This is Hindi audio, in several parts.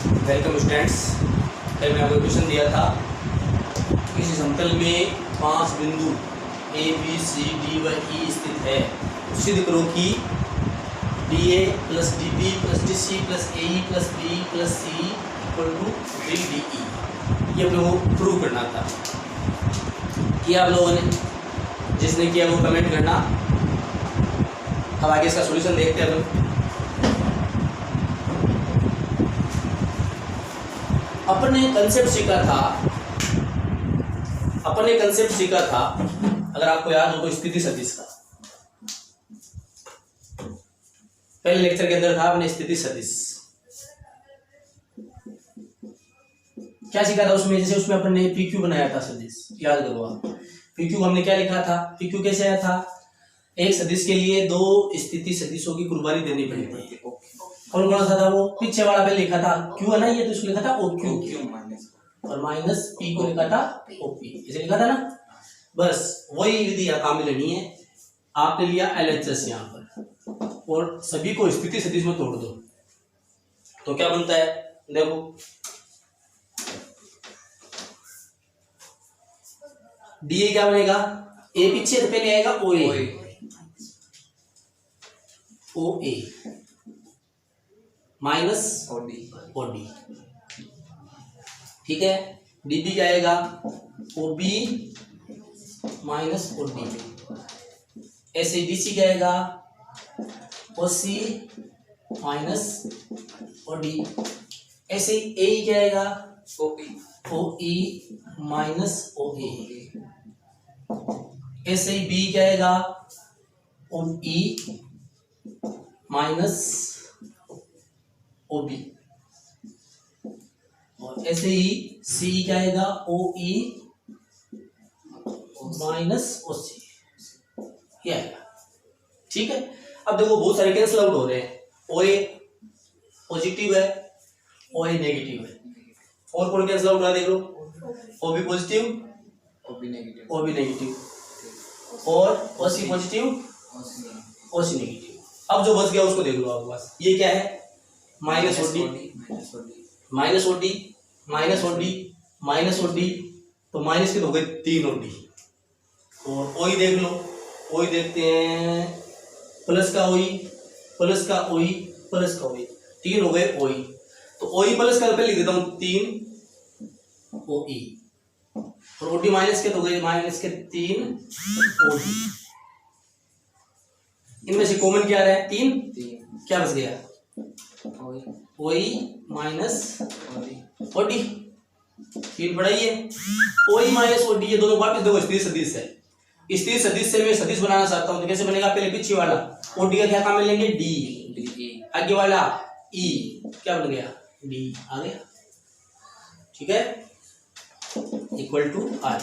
Welcome students. कल मैंने आपको क्वेश्चन दिया था, किसी समतल में 5 बिंदु ए बी सी डी व ई स्थित है, सिद्ध करो कि D A plus D B plus D C plus A E plus B plus C equal to 3DE। ये अपने को प्रूव करना था। किया आप लोगों ने, जिसने किया वो कमेंट करना। अब आगे इसका सॉल्यूशन देखते हैं अपन। अपने कंसेप्ट सीखा था, अगर आपको याद हो तो स्थिति सदिश का पहले लेक्चर के अंदर था। अपने स्थिति सदिश क्या सीखा था उसमें? जैसे उसमें अपन ने PQ बनाया था सदिश, याद करो आप। PQ हमने क्या लिखा था? PQ कैसे आया था? एक सदिश के लिए दो स्थिति सदिशों की कुर्बानी देनी पड़ती है। कौन कौन सा था वो? पीछे वाला पे लिखा था Q है ना, ये तो इसको लिखा था OQ और माइनस P को लिखा था OP, इसे लिखा था ना। बस वही विधि यहाँ काम में लेनी है। आपने लिया LHS यहाँ पर और सभी को स्थिति सदिश में तोड़ दो तो क्या बनता है? देखो, DA क्या बनेगा? A पीछे तो पहले आएगा OA माइनस OD, ठीक है। DB क्या आएगा? OB minus OD। ऐसे DC क्या आएगा? OC minus OD। ऐसे AE क्या आएगा? OE minus OA। ऐसे ही B क्या आएगा? OE minus OB। और ऐसे ही C क्या आएगा? OE माइनस OC, ये आएगा, ठीक है। अब देखो बहुत सारे कैंसिल आउट हो रहे हैं। OA पॉजिटिव है, OA नेगेटिव है। और कौन कैंसिल आउट हो रहा है? देख लो, OB पॉजिटिव, OB नेगेटिव और OC पॉजिटिव, OC नेगेटिव। अब जो बच गया उसको देख लो आप बस। ये क्या है? Minus OD minus OD minus OD minus OD, तो माइनस के तो हो गए 3 OD। और OE देख लो, OE देखते हैं, प्लस का OE प्लस का OE प्लस का OE, 3 हो गए OE। तो OE प्लस का पहले लिख देता हूँ 3 OE और OD माइनस के तो गए माइनस के 3 OD। इनमें से कॉमन क्या रहा है? 3। क्या बच गया? OE minus OD। 3 बढ़ाइए, OE माइनस OD, ये दोनों वापस देखो स्थिति सदिश है। स्थिति सदिश से मैं सदिश बनाना चाहता हूं तो कैसे बनेगा? पहले पीछे वाला OD का क्या काम में लेंगे? D। आगे वाला E क्या बन गया? D आ गया, ठीक है। Equal to R।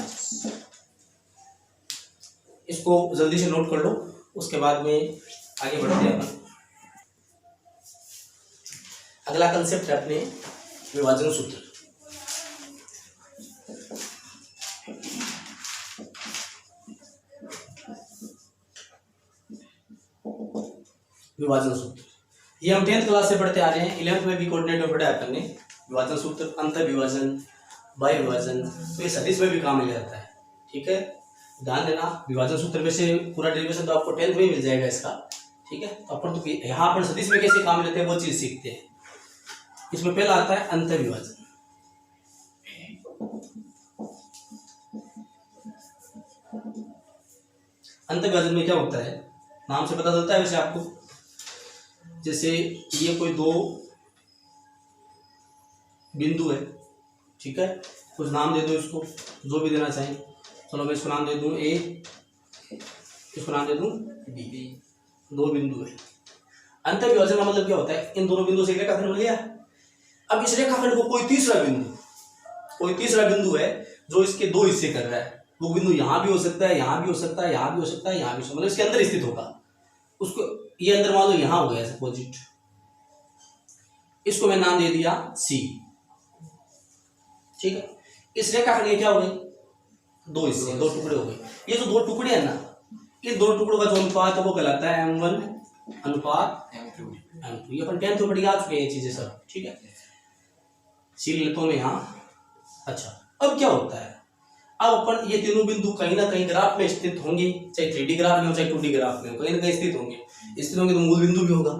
इसको जल्दी से नोट कर लो, उसके बाद में आगे बढ़ते हैं अपन। अगला कंसेप्ट है अपने विभाजन सूत्र। विभाजन सूत्र ये हम 10th क्लास से पढ़ते आ रहे हैं। 11th में भी कोऑर्डिनेट में पढ़ा अपन ने विभाजन सूत्र, अंतर विभाजन, बाह्य विभाजन। तो ये सदिश में भी काम मिल जाता है, ठीक है। ध्यान देना, विभाजन सूत्र में से पूरा डेरिवेशन तो आपको 10th में ही मिल जाएगा इसका, ठीक है। तो अपन तो यहाँ पर सदिश में कैसे काम लेते हैं वो चीज सीखते हैं। इसमें पहला आता है अंतर विभाजन। अंतर विभाजन में क्या होता है? नाम से पता चलता है वैसे आपको। जैसे ये कोई दो बिंदु है, ठीक है। कुछ नाम दे दो इसको, जो भी देना चाहें। चलो मैं इसको नाम दे दूं A, इसको नाम दे दूं B। 2 बिंदु है। अंतर विभाजन का मतलब क्या होता है? इन दोनों बिंदुओं से एक रेखाखंड बन गया। अब इस रेखाखंड को कोई तीसरा बिंदु है जो इसके 2 हिस्से कर रहा है। वो बिंदु यहाँ भी हो सकता है, यहाँ भी हो सकता है, यहाँ भी हो सकता है, यहाँ भी हो सकता है, मतलब इसके अंदर स्थित होगा। उसको ये अंदर मान लो यहाँ हो गया सपोजिट, इसको मैं नाम दे दिया C, ठीक है। इस रेखाखंड के क्या हो गए? 2 हिस्से, 2 टुकड़े हो गए। ये जो 2 टुकड़े हैं ना, इन 2 टुकड़ों का जो अनुपात है वो कहलाता है M1 अनुपात M2। ये अपन 10th में पढ़ के आ चुके हैं ये चीजें सब, ठीक है। सी लेता हूं मैं यहाँ। अच्छा, अब क्या होता है, अब अपन ये तीनों बिंदु कहीं ना कहीं ग्राफ में स्थित होंगे, चाहे 3D ग्राफ में हो चाहे 2D ग्राफ में हो, कहीं ना कहीं स्थित होंगे। स्थित होंगे तो मूल बिंदु भी होगा।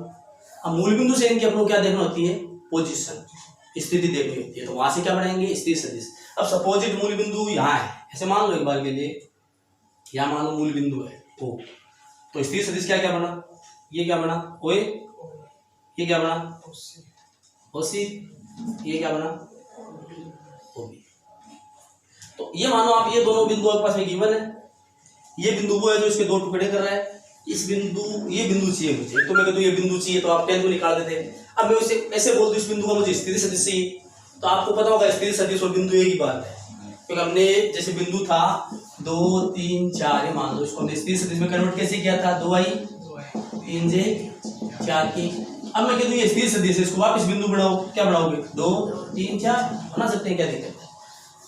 अब मूल बिंदु से इनकी अपन को क्या देखना होती है, पोजीशन, स्थिति देखनी होती है। तो वहां से क्या बनाएंगे, स्थिति सदिश। अब सपोजिट मूल बिंदु यहाँ है, ऐसे मान लो एक बार के लिए, यहाँ मान लो मूल बिंदु है ओ, तो स्थिति सदिश क्या क्या बना, ये क्या बना ओए, ये क्या बना ओसी, ये क्या बना ओबी। तो ये मानो आप ये दोनों बिंदु आपके पास में गिवन है, ये बिंदु वो है जो इसके दो टुकड़े कर रहा है, इस बिंदु, ये बिंदु चाहिए मुझे, तो मैं कहता हूँ ये बिंदु चाहिए, तो आप 10 को निकाल देते। अब मैं उसे ऐसे बोल दूं इस बिंदु का मुझे स्थिति सदिश चाहिए, तो आपको पता होगा स्थिति सदिश और बिंदु एक ही बात है, क्योंकि हमने जैसे बिंदु था 2 3 4, मान लो इसको हमने स्थिति सदिश में कन्वर्ट कैसे किया था, 2i 3j 4k। अब मैं कहता हूँ ये स्थिति सदिश है, इसको वापस बिंदु बढ़ाओ, क्या बढ़ाओगे 2 3 4 बना सकते हैं, क्या दिक्कत है।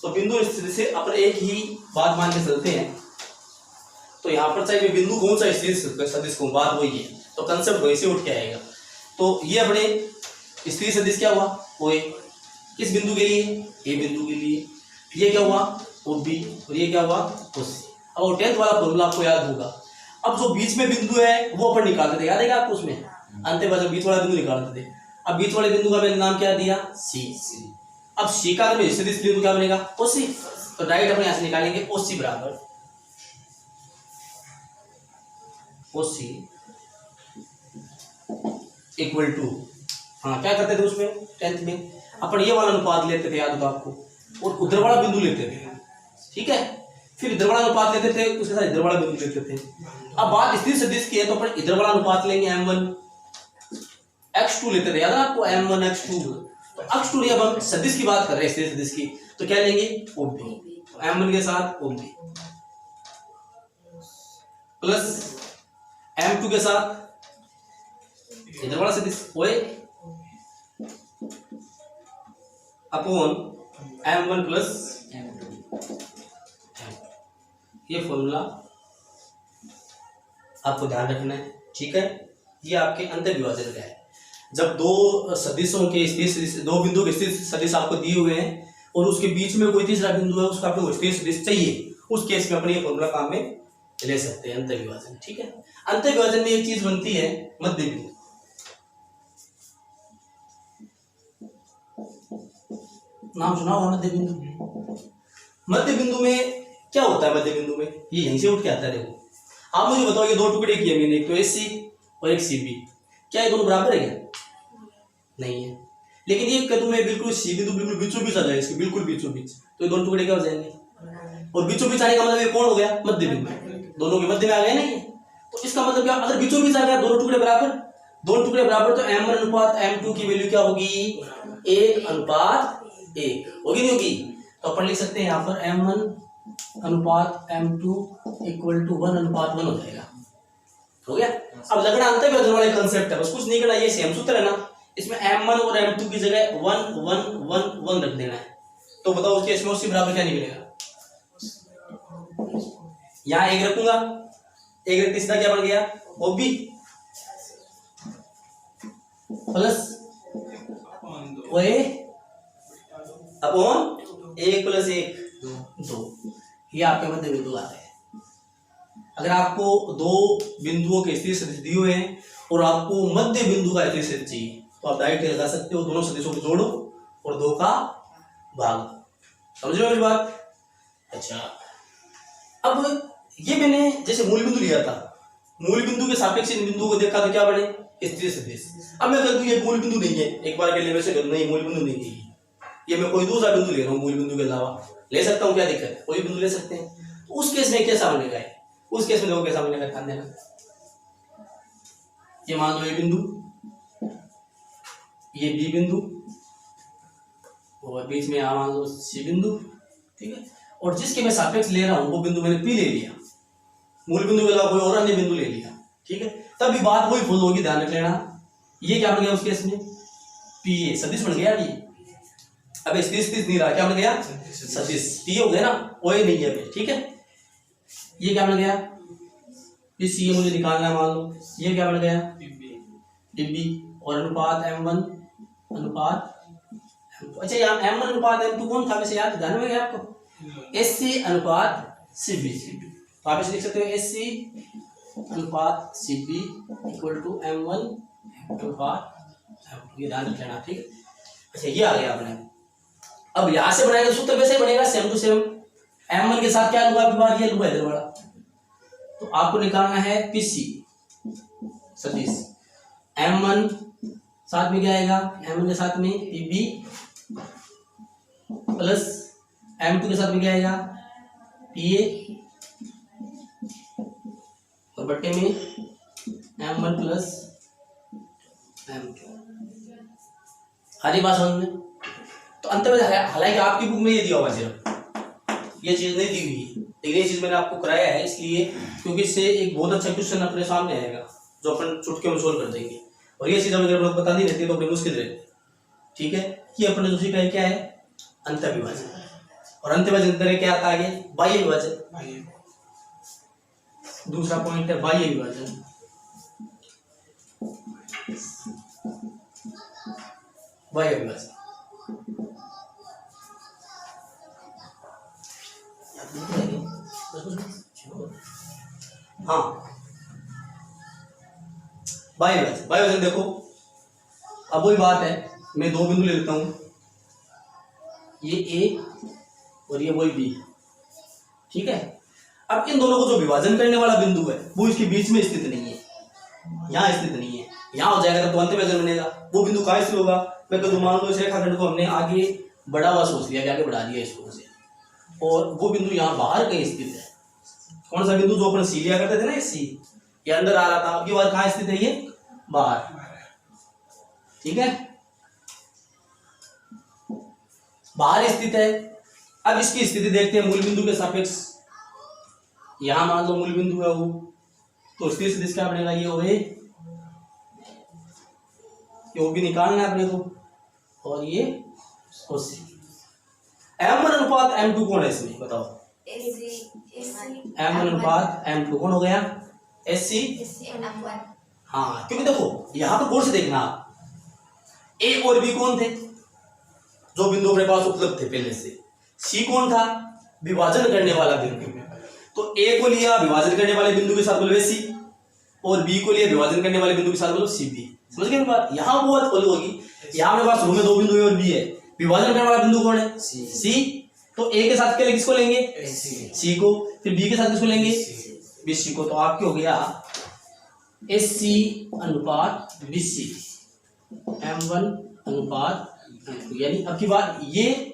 तो बिंदु स्थिति से अपन एक ही बात मान के चलते हैं। तो यहाँ पर चाहे बिंदु कौन सा स्थिति सदिश को, बात वही है, तो कंसेप्ट वही से उठ के आएगा। तो ये अपने स्थिति सदिश क्या हुआ, वो किस बिंदु के लिए, ए बिंदु के लिए, ये क्या हुआ ओ बी, और ये क्या हुआ ओ सी। अब वो 10th वाला फॉर्मूला आपको याद होगा। अब जो बीच में बिंदु है वो अपन निकालते थे, याद है क्या आपको, उसमें अंत में बीच वाला बिंदु निकालते थे। अब बीच वाले बिंदु का मैंने नाम क्या दिया, सी। अब सी का में सदिश बिंदु क्या बनेगा, ओ सी। तो डायरेक्ट अपने यहां से निकालेंगे ओ सी बराबर ओ सी इक्वल टू, हाँ क्या करते थे उसमें 10th में अपन ये वाला अनुपात लेते थे, याद होगा आपको, और उधर वाला बिंदु लेते थे, ठीक है। फिर इधर वाला अनुपात लेते थे, उसके साथ इधर वाला बिंदु लेते थे। अब बात स्थिति सदिश की है, तो अपन इधर वाला अनुपात लेंगे m1 x2 लेते थे, याद है आपको m1 x2। तो x2 नहीं, अब हम सदिश की बात कर रहे हैं, स्थिति सदिश की, तो क्या लेंगे OB, तो m1 के साथ OB प्लस m2 के साथ इधर वाला सदिश ओए अपॉन m1 प्लस m2। ये फॉर्मूला आपको ध्यान रखना है, ठीक है। ये आपके अंतर विभाजन का है। जब दो सदिशों के स्थिति, दो बिंदु के स्थिति सदिश आपको दिए हुए हैं और उसके बीच में कोई तीसरा बिंदु है, उसका आपको स्थिति सदिश चाहिए, उस केस में अपने ये फॉर्मूला काम में ले सकते हैं, अंतर विभाजन, ठीक है। अंतर विभाजन में एक चीज बनती है मध्य बिंदु। नाम सुना होगा मध्य बिंदु। मध्य बिंदु में क्या होता है, मध्य बिंदु में ये यहीं से उठ के आता है। देखो आप मुझे बताओ, ये दो टुकड़े किए मैंने, एक तो AC और एक CB, क्या ये दोनों बराबर है क्या, नहीं है। लेकिन ये कदम में बिल्कुल सी बिंदु बिल्कुल बीचों बीच आ जाएगा, इसके बिल्कुल बीचों बीच, तो ये दोनों टुकड़े क्या हो जाएंगे, और बीचों बीच आने का मतलब ये कौन हो गया, मध्य बिंदु, दोनों के मध्य में आ गया नहीं। तो इसका मतलब क्या, अगर बीचों बीच आ गया दोनों टुकड़े बराबर, दोनों टुकड़े बराबर, तो m1 अनुपात m2 की वैल्यू क्या होगी, 1:1 होगी, नहीं होगी। तो अपन लिख सकते हैं यहाँ पर m1 अनुपात m2 इक्वल टू 1:1 हो जाएगा, हो गया। अब लगना अंतर विभाजन वाले कंसेप्ट है, बस कुछ नहीं करना, ये सेम सूत्र है ना, इसमें m1 और m2 की जगह 1 1 1 1 रख देना है। तो बताओ उसके इसमें उससे बराबर क्या निकलेगा, यहाँ 1 रखूंगा, 1 रखते सीधा क्या बन गया OB प्लस OA अपॉन 1 + 1 2। ये आपके मध्य बिंदु आ गए। अगर आपको दो बिंदुओं के स्थिति सदिश दिए हुए हैं और आपको मध्य बिंदु का स्थिति सदिश चाहिए, तो आप डायरेक्ट लगा सकते हो, दोनों सदिशों को जोड़ो और 2 का भाग, समझ रहे हो मेरी बात। अच्छा, अब ये मैंने जैसे मूल बिंदु लिया था, मूल बिंदु के सापेक्ष इन बिंदुओं को देखा तो क्या बने, स्थिति सदिश। अब मैं कहता हूं ये मूल बिंदु नहीं है, एक बार के लिए वैसे नहीं मूल बिंदु नहीं है, ये मैं कोई दूसरा बिंदु ले रहा हूँ, मूल बिंदु के अलावा ले सकता हूँ, क्या दिक्कत है, कोई बिंदु ले सकते हैं। तो उस केस में कैसा बनेगा, उस केस में देखो कैसा बनेगा, ध्यान देना। ये मान लो A बिंदु, ये B बिंदु, और बीच में यहाँ मान लो C बिंदु, ठीक है। और जिसके मैं सापेक्ष ले रहा हूँ वो बिंदु मैंने P ले लिया, मूल बिंदु के अलावा कोई और अन्य बिंदु ले लिया, ठीक है। तब बात वही फुल होगी, ध्यान रख लेना। ये क्या बन गया उस केस में, PA सदिश बन गया। ये अब स्थिति नहीं रहा, क्या बन गया सदिश, P हो गया ना, OA नहीं है, ठीक है। ये क्या बन गया, इस ये मुझे निकालना है, मान लो ये क्या बन गया DB, और अनुपात m1 अनुपात m2, M2। अच्छा यहाँ M1 अनुपात M2 कौन था वैसे याद ध्यान में है आपको? SC अनुपात CB। तो आप इसे लिख सकते हो SC अनुपात CB इक्वल टू M1 अनुपात M2, ये ध्यान रख लेना, ठीक है। अच्छा ये आ गया आपने। अब यहाँ से बनाएंगे सूत्र वैसे ही बनेगा सेम टू सेम। M1 के साथ क्या लूंगा आपकी बात, ये लूंगा इधर वाला, तो आपको निकालना है PC सदिश। M1 साथ में क्या आएगा, M1 के साथ में PB प्लस M2 के साथ में क्या आएगा PA और बट्टे में M1 प्लस M2। हरी बात समझ में? तो अंत में हालांकि आपकी बुक में ये दिया हुआ सिर्फ ये चीज नहीं दी हुई है, लेकिन ये चीज मैंने आपको कराया है इसलिए क्योंकि इससे एक बहुत अच्छा क्वेश्चन अपने सामने आएगा जो अपन चुटकियों में सोल्व कर देंगे। और ये चीज हमें अगर बता दी रहती है तो अपनी मुश्किल रहती है, ठीक है। ये अपने दूसरी का क्या है, अंतःविभाजन। और अंतःविभाजन तरह क्या आता है आगे, बाह्य विभाजन। दूसरा पॉइंट है बाह्य विभाजन। बाह्य विभाजन हाँ बाह्य विभाजन। बाह्य विभाजन देखो अब वही बात है, मैं दो बिंदु ले लेता हूं, ये A और ये वही B, ठीक है। अब इन दोनों को जो विभाजन करने वाला बिंदु है वो इसके बीच में स्थित नहीं है, यहाँ स्थित नहीं है। यहाँ हो जाएगा तो अंतःविभाजन बनेगा। वो बिंदु कहाँ स्थित होगा, मैं कहूँ मान लो इस रेखाखंड को हमने आगे बढ़ा हुआ सोच लिया, आगे बढ़ा दिया इसको से, और वो बिंदु यहाँ बाहर कहीं स्थित है। कौन सा बिंदु, जो अपन C लिया करते थे ना, ये C ये अंदर आ रहा था, अब की बार कहाँ स्थित है, ये बाहर, ठीक है, बाहर स्थित है। अब इसकी स्थिति देखते हैं मूल बिंदु के सापेक्ष। यहां मान लो मूल बिंदु है वो, तो स्थिति सदिश क्या बनेगा, ये ओ भी निकालना है अपने को, और ये OC। M1 अनुपात M2 कौन है इसमें बताओ, M1 अनुपात M2 कौन हो गया, SC। हाँ क्योंकि देखो यहां पर गौर से देखना आप, A और B कौन थे, जो बिंदु अपने पास उपलब्ध थे पहले से। C कौन था, विभाजन करने वाला बिंदु। तो A को लिया विभाजन करने वाले बिंदु के साथ बोलो C, और B को लिया विभाजन करने वाले बिंदु के साथ बोलो CB। समझ गए बात, यहाँ वो बात फॉलो होगी। यहाँ अपने पास में दो बिंदु है और B है, विभाजन करने वाला बिंदु कौन है, C। तो A के साथ क्या किसको लेंगे, C को, फिर B के साथ किसको लेंगे, BC को। तो आपके हो गया SC अनुपात BC, M1 अनुपात, यानी अब की बात ये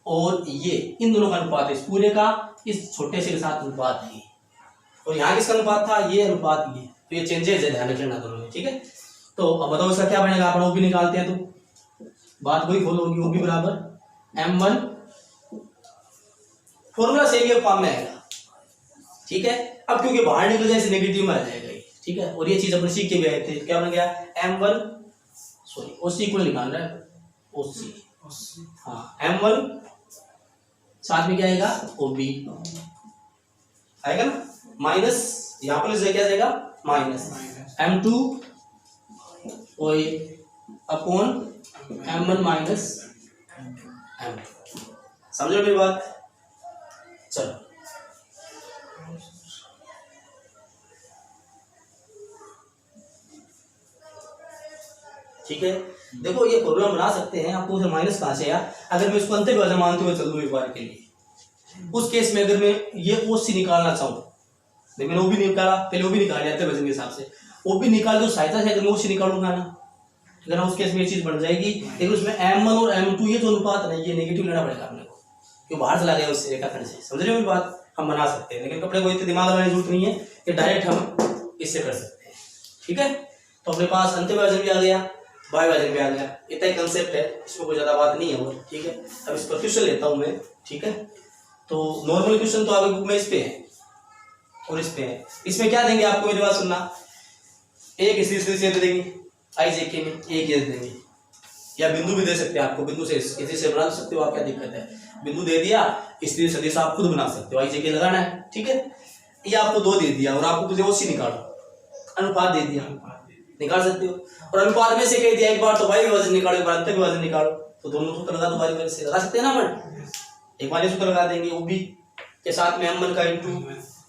और ये इन दोनों का अनुपात है, इस पूरे का इस छोटे से के साथ अनुपात है। और यहाँ किसका अनुपात था, ये अनुपात ये, तो ये चेंजेस है, ध्यान रखना दोनों में, ठीक है। तो अब बताओ इसका क्या बनेगा, अपन OB निकालते हैं तो बात वही फॉलो होगी, OB बराबर M1, फॉर्मूला सेम ही फॉर्म में आएगा, ठीक है। अब क्योंकि बाहर निकल जाए नेगेटिव में आ जाएगा ये, ठीक है। और ये चीज अपन सीख के भी आए थे, क्या बन गया M1 सॉरी OC को निकाल रहा है, OC हाँ M1 साथ में क्या आएगा OB आएगा ना, माइनस यहाँ पर क्या जाएगा माइनस M2 और अपॉन M1 माइनस M2। समझ रहे मेरी बात, चलो ठीक है। देखो ये फॉर्मूला बना सकते हैं, आपको उसे माइनस कहाँ से आया, अगर मैं इसको अंतःविभाजन मानते हुए चल दूं एक बार के लिए, उस केस में अगर मैं ये OC निकालना चाहूँ, मैंने OB निकाला, पहले OB निकाल लिया अंतःविभाजन के हिसाब से, OB निकाल दो सहायता से अगर मैं OC निकालूंगा ना, अगर उस केस में ये चीज बन जाएगी। लेकिन उसमें M1 और M2 ये जो अनुपात है ये नेगेटिव लेना पड़ेगा अपने को, क्यों बाहर चला गया उससे रेखाखंड से। समझ रहे हो मेरी बात, हम बना सकते हैं, लेकिन कपड़े को इतने दिमाग लगाने की जरूरत नहीं है, कि डायरेक्ट हम इससे कर सकते हैं, ठीक है। तो अपने पास अंतःविभाजन भी आ गया, बाह्य विभाजन भी आ गया, इतना ही कंसेप्ट है, इसमें कोई ज्यादा बात नहीं है वो, ठीक है। अब इस पर क्वेश्चन लेता हूँ मैं, ठीक है। तो नॉर्मल क्वेश्चन तो आपकी बुक में इस पे है और इस पे है। इसमें क्या देंगे आपको, मेरी बात सुनना, एक स्थिति से दे देंगे IJK में, एक ये देंगे, या बिंदु भी दे सकते हैं आपको, बिंदु से इसी से बना सकते हो आप, क्या दिक्कत है, बिंदु दे दिया, स्थिति सदिश आप खुद बना सकते हो, IJK लगाना है, ठीक है। ये आपको 2 दे दिया और आपको कुछ OC निकालो, अनुपात दे दिया, निकाल सकते हो। और अनुपात में से कह दिया एक बार तो बाह्य विभाजन निकालो, एक बार अंतःविभाजन निकालो, तो दोनों सूत्र लगा दो बारी बारी से, लगा सकते हैं ना अपन। एक बार ये सूत्र लगा देंगे, ओ बी के साथ में M1 का इंटू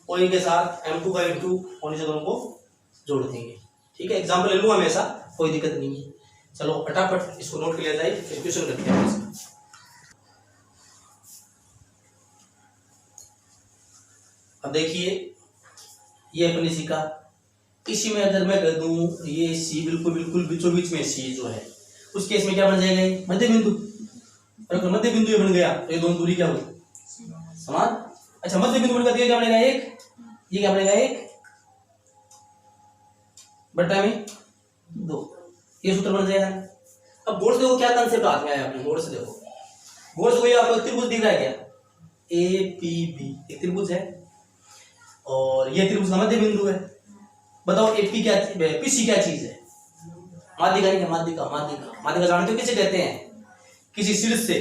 ओ ए के साथ M2 का इंटू और नीचे दोनों को जोड़ देंगे। ठीक है, एग्जाम्पल ले लूँ हमेशा, कोई दिक्कत नहीं है। चलो फटाफट इसको नोट कर लिया जाए, फिर क्वेश्चन करते हैं इसका। अब देखिए ये अपने सी का, इसी में अगर मैं कह दूं ये सी बिल्कुल बिल्कुल बीचों बीच में सी जो है, उस केस में क्या बन जाएगा ये मध्य बिंदु। और अगर मध्य बिंदु ये बन गया तो ये दोनों दूरी क्या होगी, समान। अच्छा मध्य बिंदु बनकर ये क्या बनेगा एक, ये क्या बनेगा एक बट्टा में 2, ये सूत्र बन जाएगा। अब गौर से देखो क्या कंसेप्ट हाथ में आया अपने, गौर से देखो, गौर से कोई आपको त्रिभुज दिख रहा है क्या, ए पी बी एक त्रिभुज है और ये त्रिभुज का मध्य बिंदु है। बताओ एपी क्या, पीसी क्या चीज है, माध्यिका नहीं है, माध्यिका। माध्यिका माध्यिका जानते हो किसे कहते हैं, किसी शीर्ष से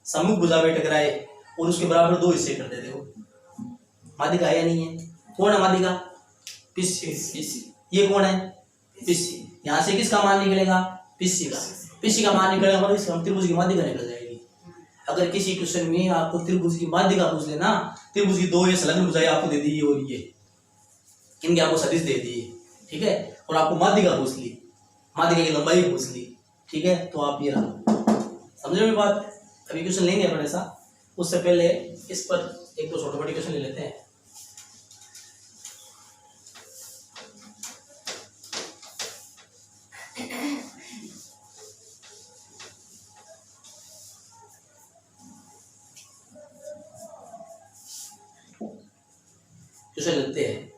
सम्मुख भुजा में टकराए और उसके बराबर 2 हिस्से कर देते हो, माध्यिका है या नहीं है। कौन है माध्यिका, पीसी। ये कौन है, पीसी। यहाँ से किसका मान निकलेगा, पीसी का। पीसी का मान निकलेगा मतलब इसका त्रिभुज की माध्यिका निकल जाएगी। अगर किसी क्वेश्चन में आपको त्रिभुज की माध्यिका पूछ लेना, त्रिभुज की 2 ये संलग्न भुजाएं आपको दे दी और ये इनके आपको सदिश दे दिए, ठीक है, और आपको माध्यिका पूछ ली, माध्यिका की लंबाई पूछ ली, ठीक है, तो आप ये रहा, समझ रहे हो बात। अभी क्वेश्चन लेंगे अपन ऐसा, उससे पहले इस पर एक दो छोटे मोटे क्वेश्चन ले लेते हैं। क्वेश्चन लेते हैं,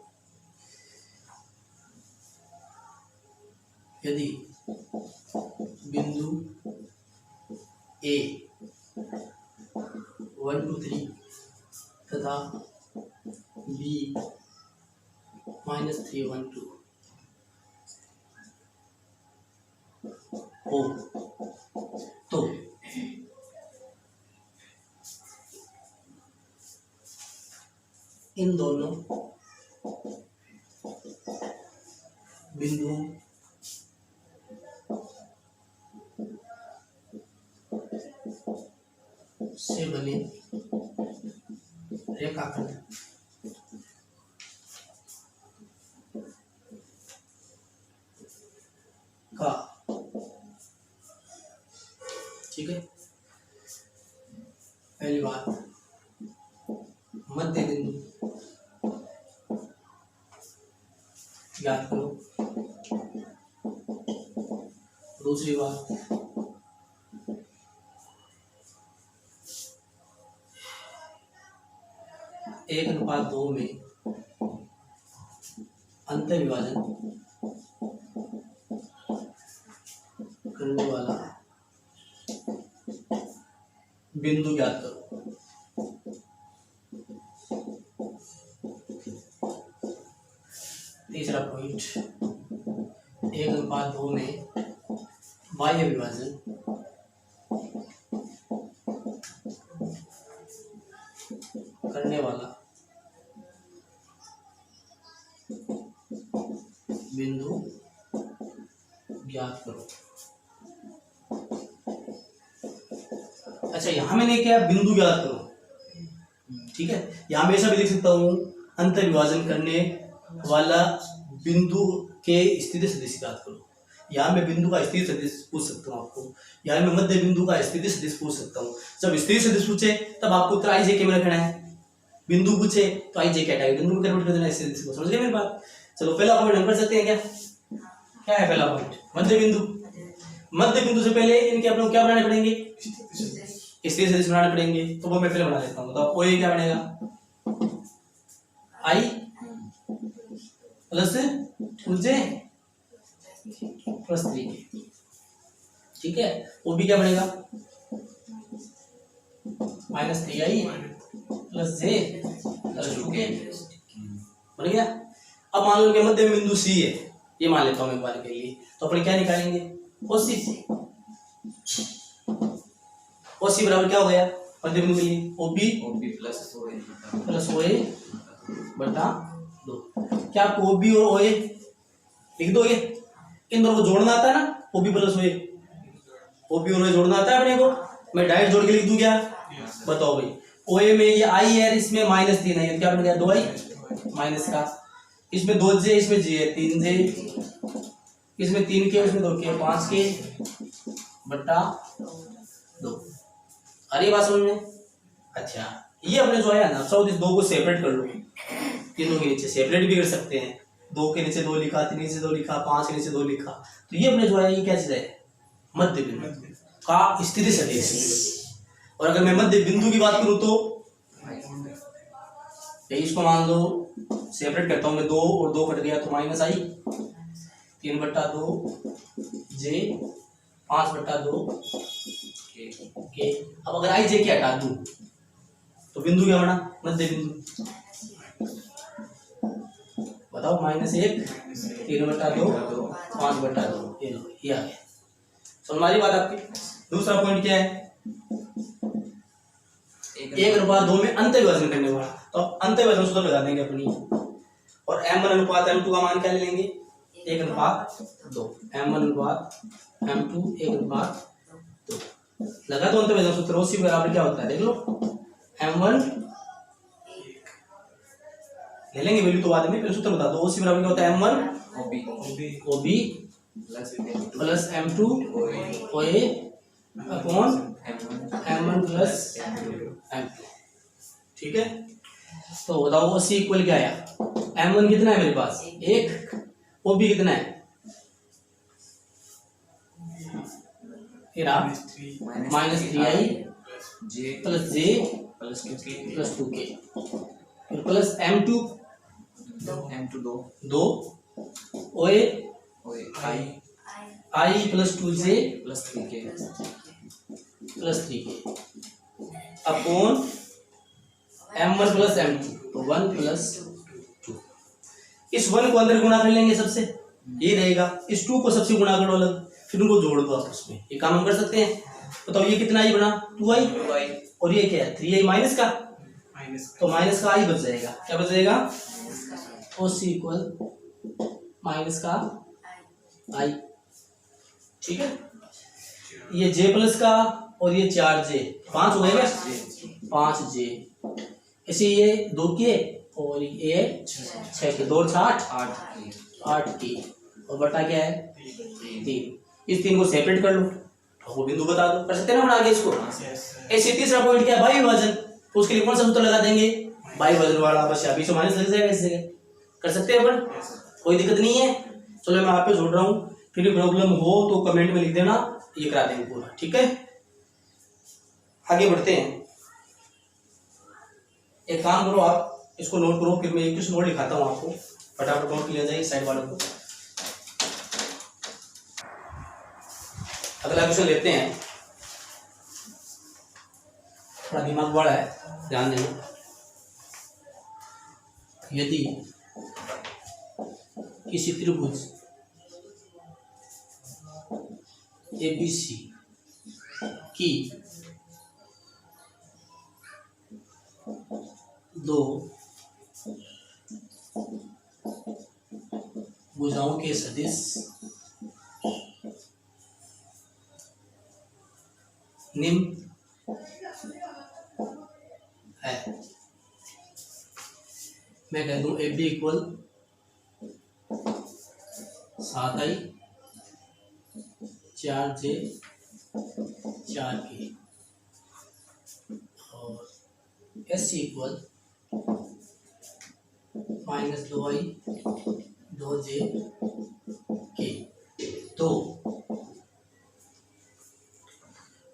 यदि बिंदु ए 1 2 3 तथा बी -3 1 2 हो तो इन दोनों बिंदुओं से बने रेखाखंड का, ठीक है, पहली बात मध्य बिंदु याद करो। दूसरी बात एक अनुपात 2 में अंतर विभाजन करने वाला बिंदु ज्ञात करो। तीसरा पॉइंट, 1:2 में बाह्य विभाजन करने वाला बिंदु ज्ञात करो। अच्छा यहां मैंने क्या बिंदु ज्ञात करो, ठीक है, यहां मैं ऐसा भी लिख सकता हूं अंतर विभाजन करने वाला बिंदु के स्थिति सदिश ज्ञात करो। यहाँ मैं बिंदु का स्थिति सदिश पूछ सकता हूँ आपको, यहाँ मैं मध्य बिंदु का स्थिति सदिश पूछ सकता हूँ। जब स्थिति सदिश पूछे तब आपको उत्तर आई जे के में रखना है, बिंदु पूछे तो आई जे के हटाएगा, बिंदु में कन्वर्ट कर देना स्थिति को। समझ गए मेरी बात। चलो पहला पॉइंट हम कर सकते हैं क्या, क्या है पहला पॉइंट, मध्य बिंदु। मध्य बिंदु से पहले इनके अपने क्या बनाने पड़ेंगे, स्थिति सदिश बनाने पड़ेंगे, तो वो मैं पहले बना लेता हूँ। तो ओ ए क्या बनेगा, आई प्लस 2j प्लस 3k, ठीक है। वो भी क्या बनेगा -3i plus j plus 2k बन गया। अब मान लो कि मध्य बिंदु C है, ये मान लेता हूँ मैं एक बार के लिए, तो अपन क्या निकालेंगे, OC। OC बराबर क्या हो गया मध्य बिंदु के लिए, OB प्लस OA बटा 2। क्या आपको OB और OA लिख दोगे, इन दोनों को जोड़ना आता है ना, OB plus OA, O B और ओ जोड़ना आता है अपने को, मैं डायरेक्ट जोड़ के लिख दूं क्या? बताओ भाई, ओ ए में ये आई है, इसमें -3 है, क्या बन गया 2i माइनस का, इसमें 2j, इसमें j है 3j, इसमें 3 के, इसमें 2 के, 5 के बट्टा 2। अरे बात समझ में? अच्छा, ये अपने जो है ना सब इस दो को सेपरेट कर लो, तीनों के नीचे सेपरेट भी कर सकते हैं, 2 के नीचे 2 लिखा, 3 के नीचे 2 लिखा, 5 के नीचे 2 लिखा, तो ये अपने जो है ये क्या चीज है? मध्य बिंदु का स्थिति सदिश। और अगर मैं मध्य बिंदु की बात करूं तो इसको मान लो सेपरेट करता हूं मैं, 2 और 2 कट गया तो -i, 3/2 j, 5/2 के। अब अगर i j के हटा दूं तो बिंदु क्या बना? मध्य बिंदु। बताओ, -1, 3/2, 5/2, ये लो, ये आ गया। समझ में आ रही बात आपकी? दूसरा पॉइंट क्या है? 1/2 में अंत विभाजन करने वाला, तो अंत विभाजन सूत्र लगा देंगे अपनी, और m1 अनुपात m2 का मान क्या ले लेंगे? 1/2। m1 m2 1/2 लगा तो अंत विभाजन सूत्र उसी बराबर क्या होता है देख लो, m1 ले लेंगे वैल्यू तो बाद में, पहले सूत्र बता दो। उसी बराबर क्या होता है? m1 OB plus m2 OA upon m1 plus m2। ठीक है, तो बताओ उसी इक्वल क्या आया? m1 कितना है मेरे पास? 1, OB कितना है? फिर आप -3i plus j plus 2k, फिर plus m2 2 OA i plus 2j plus 3k upon m1 plus m2, तो 1 प्लस 2। इस 1 को अंदर गुणा कर लेंगे सबसे, ये रहेगा, इस 2 को सबसे गुणा करो अलग, फिर उनको जोड़ दो आपस में, ये काम हम कर सकते हैं। बताओ ये कितना i बना? 2i, और ये क्या है? 3i माइनस का, तो माइनस का i बच जाएगा, क्या बच जाएगा? OC इक्वल माइनस का i। ठीक है, ये j प्लस का और ये 4j, 5 हो गए क्या? 5j, ऐसे ये 2 के और ये 6 के, 2 और 8 की, और बटा क्या है? 3। इस 3 को सेपरेट कर लो, वो बिंदु बता दो, कर सकते हैं ना आगे इसको। ऐसे तीसरा पॉइंट क्या है? बाई विभाजन, तो उसके लिए कौन सा सूत्र लगा देंगे? बाई विभाजन वाला, बस यहाँ से माइनस लग जाएगा इस जगह, कर सकते हैं अपन, कोई दिक्कत नहीं है। चलो मैं आप पे छोड़ रहा हूँ, फिर प्रॉब्लम हो तो कमेंट में लिख देना, ये करा देंगे पूरा। ठीक है, आगे बढ़ते हैं। एक काम करो, आप इसको नोट करो, फिर मैं एक क्वेश्चन और लिखाता हूँ आपको, फटाफट नोट ले जाइए साइड वालों को। अगला क्वेश्चन लेते हैं, थोड़ा दिमाग बड़ा है, ध्यान देना। यदि किसी त्रिभुज ABC की 2 भुजाओं के सदिश निम्न है, मैं कह दूं AB equal 7i 4j 4k और SC equal -2i 2j k। तो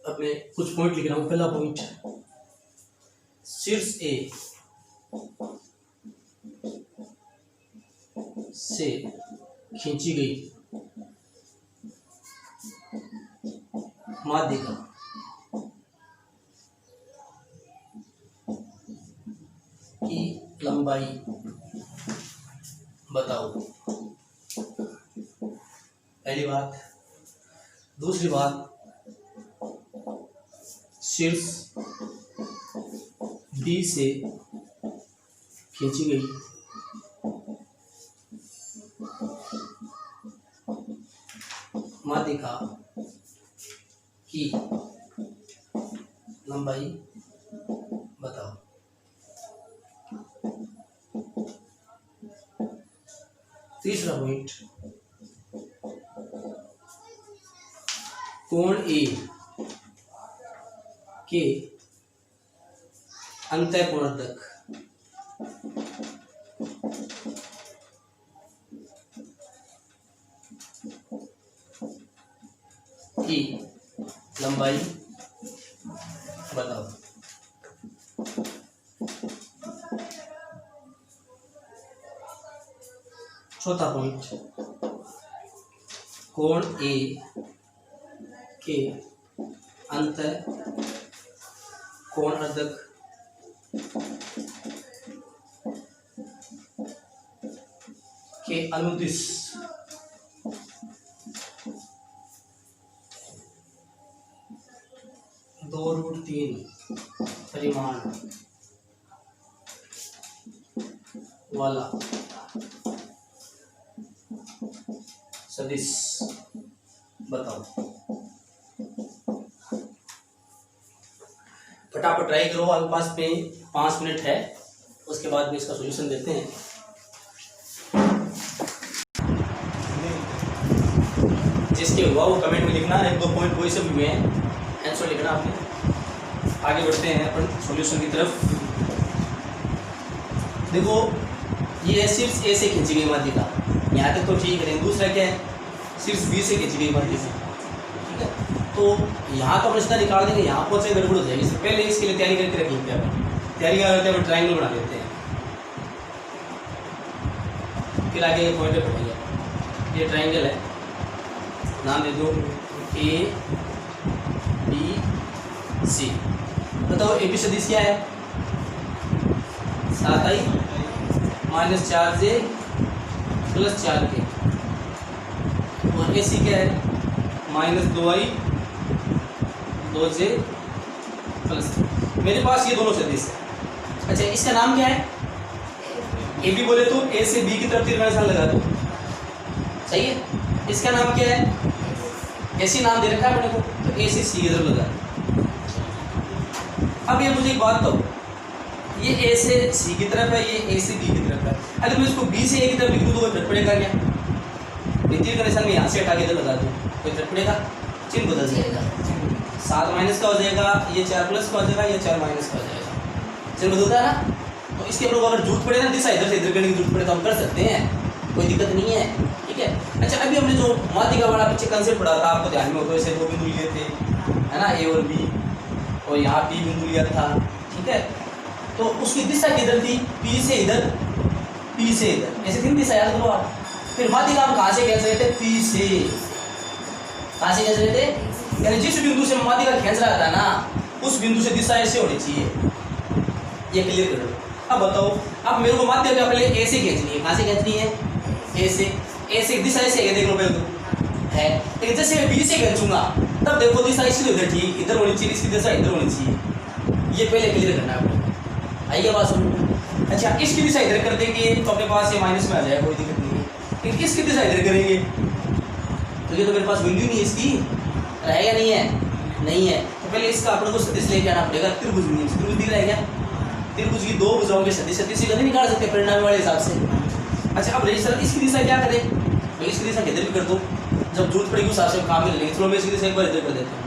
अब मैं कुछ पॉइंट लिख रहा हूँ। पहला पॉइंट, शीर्ष A से खींची गई माध्यिका की लंबाई बताओ, पहली बात। दूसरी बात, शीर्ष B से खींची गई माध्यिका लंबाई बताओ। तीसरा पॉइंट, कोण ए के अंतः कोणर्धक की लंबाई बताओ। चौथा पॉइंट, कोण ए के अंतः कोणर्धक के अनुदिश दो रूट 3 परिमाण वाला सदिश बताओ। फटाफट ट्राई करो, आपके पास में 5 मिनट है, उसके बाद में इसका सॉल्यूशन देते हैं। जिसके हुआ वो कमेंट में लिखना, 1-2 पॉइंट कोई से भी हुए हैं आंसर लिखना आपने। आगे बढ़ते हैं अपन सॉल्यूशन की तरफ। देखो ये सिर्फ ए से खींची गई माध्यिका, यहाँ तक तो ठीक है। दूसरा क्या है, सिर्फ बी से खींची गई माध्यिका, ठीक है। तो यहाँ का प्रश्न निकाल देंगे, यहाँ पहुँचे गड़बड़ हो जाएगी। इससे पहले इसके लिए तैयारी करके रखेंगे। अपन तैयारी करते हैं, ट्राइंगल बना लेते हैं, फिर आगे पॉइंट पे पढ़ेंगे। ये ट्राइंगल है, नाम दे दो ए बी सी। बताओ ए बी सदिश क्या है? 7i - 4j + 4k। और ए सी क्या है? -2i 2j +। मेरे पास ये दोनों सदिश है। अच्छा, इसका नाम क्या है? ए बी बोले तो ए से बी की तरफ तीर का निशान लगा दो, सही है। इसका नाम क्या है? ऐसी नाम दे रखा है अपने को, तो ए से सी की तरफ लगा। अब ये मुझे एक बात दो, ये ए से सी की तरफ है, ये ए से बी की तरफ है। अगर मैं इसको बी से ए की तरफ लिख दूँ तो कोई फर्क पड़ेगा क्या? तीर का निशान में यहाँ से हटा के इधर लगा दूँ, कोई फर्क पड़ेगा? चिन्ह बदल जाएगा। 7 माइनस का हो जाएगा, ये 4 प्लस का हो जाएगा, ये 4 माइनस का हो जाएगा। चिन्ह बदलता है ना। तो इसके ऊपर अगर जरूरत पड़े ना दिशा इधर से इधर करने की जरूरत पड़े तो हम कर सकते हैं, कोई दिक्कत नहीं है, ठीक है। अच्छा, अभी हमने जो माध्यिका वाला पीछे कंसेप्ट पढ़ा था, आपको ध्यान में हो तो ऐसे 2 बिंदु लिए थे, है ना, ए और बी, और यहाँ पी बिंदु लिया था, ठीक है। तो उसकी दिशा किधर थी? पी से इधर, पी से इधर, ऐसे 3 दिशा याद करो आप। फिर माध्यिका हम कहाँ से खींच रहे थे? पी से। कहाँ से खींच रहे थे? यानी जिस बिंदु से माध्यिका खींच रहा था ना, उस बिंदु से दिशा ऐसे होनी चाहिए। ये क्लियर करो। अब बताओ, अब मेरे को माध्यिका पहले ए से खींचनी है। कहाँ से खींचनी है? ए से। ए से दिशा ऐसे है, देख लो पहले तो है, लेकिन जैसे मैं बी से खींचूंगा तब देखो दिशा इसकी उधर ठीक इधर होनी चाहिए, इसकी दिशा इधर होनी चाहिए। ये पहले क्लियर करना है आपको। आइए बात सुनो। अच्छा, इसकी दिशा इधर कर देंगे तो अपने पास ये माइनस में आ जाएगा, कोई दिक्कत नहीं है। लेकिन इसकी दिशा इधर करेंगे तो ये तो मेरे पास बिंदु नहीं है, इसकी रहेगा नहीं है, नहीं है। तो पहले इसका अपने को सदिश लेके आना पड़ेगा। त्रिभुज नहीं, त्रिभुज दिख रहा है क्या? त्रिभुज की 2 भुजाओं के सदिश सीधा नहीं निकाल सकते परिणाम वाले हिसाब से। अच्छा, अब रजिस्टर इसकी दिशा क्या करें? तो इसकी दिशा इधर भी कर दो, जब जरूरत पड़ेगी उस हिसाब से काम में लेंगे। चलो मैं इसकी दिशा एक बार इधर कर देता हूँ।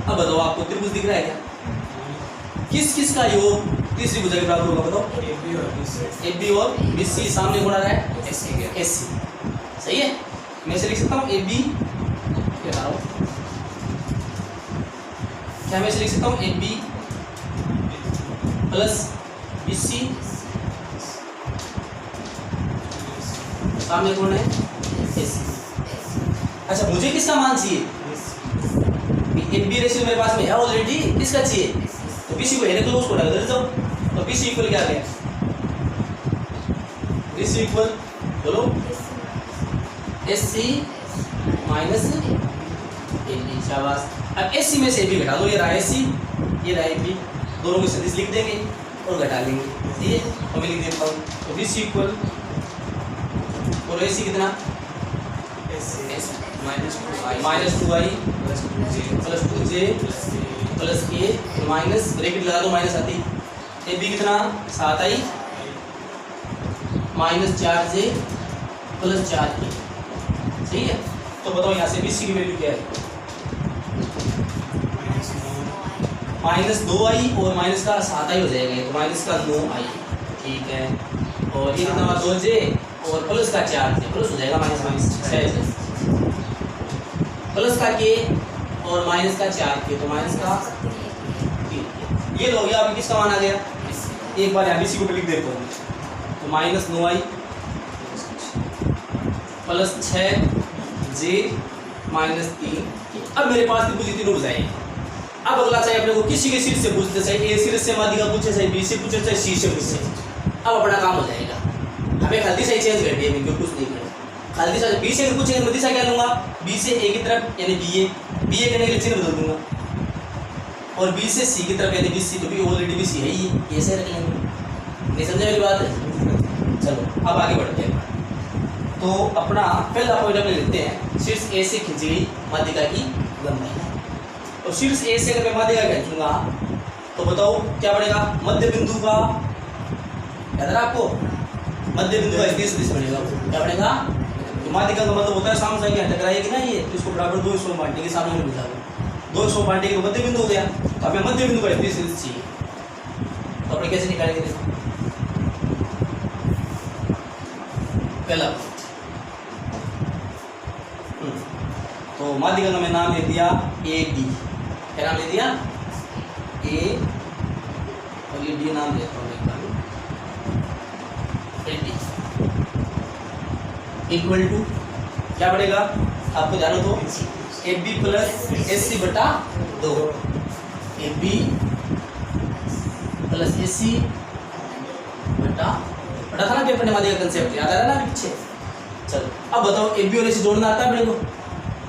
अब बताओ, आपको त्रिभुज दिख रहा है क्या? किस किस का योग तीसरी भुजा के बराबर होगा? बताओ। ए बी और बी सी, सामने गुणा है एस सी, सही है। मैं इसे लिख सकता हूँ ए बी, क्या मैं इसे लिख सकता हूँ? A B plus B C, सामने कौन है? S C. अच्छा, मुझे किसका मान चाहिए? ए बी रेशियो मेरे पास में है ऑलरेडी, किसका चाहिए? तो बी सी को है तो उसको डाल दे जाओ। तो बी सी इक्वल क्या आ गया? बी सी इक्वल बोलो S C minus A B. शाबाश। अब एस सी में से ए बी घटा दो, ये रहा एस सी, ये रहा ए बी, दोनों को सदिश लिख देंगे और घटा लेंगे, ठीक है। तो मैं लिख देता हूँ, तो बी सी इक्वल और ए सी कितना? -2i + 2j प्लस के माइनस ब्रैकेट लगा दो, माइनस आती ए बी कितना 7i minus 4j plus 4k। सही है। तो बताओ यहाँ से बी सी की वैल्यू क्या है? माइनस 2i और माइनस का 7i हो जाएगा, तो माइनस का 9i। ठीक है। और ये कितना 2j और प्लस का 4j, प्लस हो जाएगा माइनस माइनस 6j प्लस का k और माइनस का 4k, तो माइनस का 3k। ये लो गया। अभी किसका मान आ गया? एक बार यहाँ बी को लिख देता हूँ। तो minus 9i plus 6j minus 3। अब मेरे पास त्रिभुज तीनों बुझाएं। अब अगला चाहिए अपने को किसी के सिर से पूछते, चाहे ए सिर से माध्यिका पूछे, चाहे बी से पूछे, चाहे सी से पूछे। अब अपना काम हो जाएगा। हमें खाली दिशा चेंज कर दिया, बिल्कुल कुछ नहीं करना। खाली दिशा बी से पूछेंगे मैं दिशा क्या लूंगा? बी से ए की तरफ यानी बी ए करने के लिए चिन्ह बदल दूंगा, और बी से सी की तरफ यानी बी सी, क्योंकि ऑलरेडी बी सी है ही, ऐसे रख लेंगे। नहीं समझे मेरी बात है? चलो अब आगे बढ़ते हैं। तो अपना पहला पॉइंट अपने लेते हैं, शीर्ष ए से खींची गई माध्यिका की लंबाई। और शीर्ष ए से अगर मैं माध्यिका खींचूंगा तो बताओ क्या पड़ेगा? मध्य बिंदु का, याद है आपको? मध्य बिंदु का इस दिश बनेगा। क्या बनेगा? तो माध्यिका का मतलब होता है सामने संख्या टकराएगी ना, ये तो इसको बराबर 2 हिस्सों में बांटने के सामने में मिला 2 हिस्सों में बांटने के मध्य बिंदु हो गया। तो हमें मध्य बिंदु का इस दिश चाहिए, तो अपने कैसे निकालेंगे? देखो पहला तो माध्यिका का मैं नाम ले दिया ए डी। क्या नाम ले दिया? ए, और ये डी नाम लेता हूँ एक बार, ए डी इक्वल टू क्या बढ़ेगा आपको जानो तो? A B plus S C बटा 2। A B plus S C बटा था ना पेपर ने माध्यिका कंसेप्ट, याद आ रहा है ना पीछे? चलो अब बताओ, ए बी और ए सी जोड़ना आता है अपने को,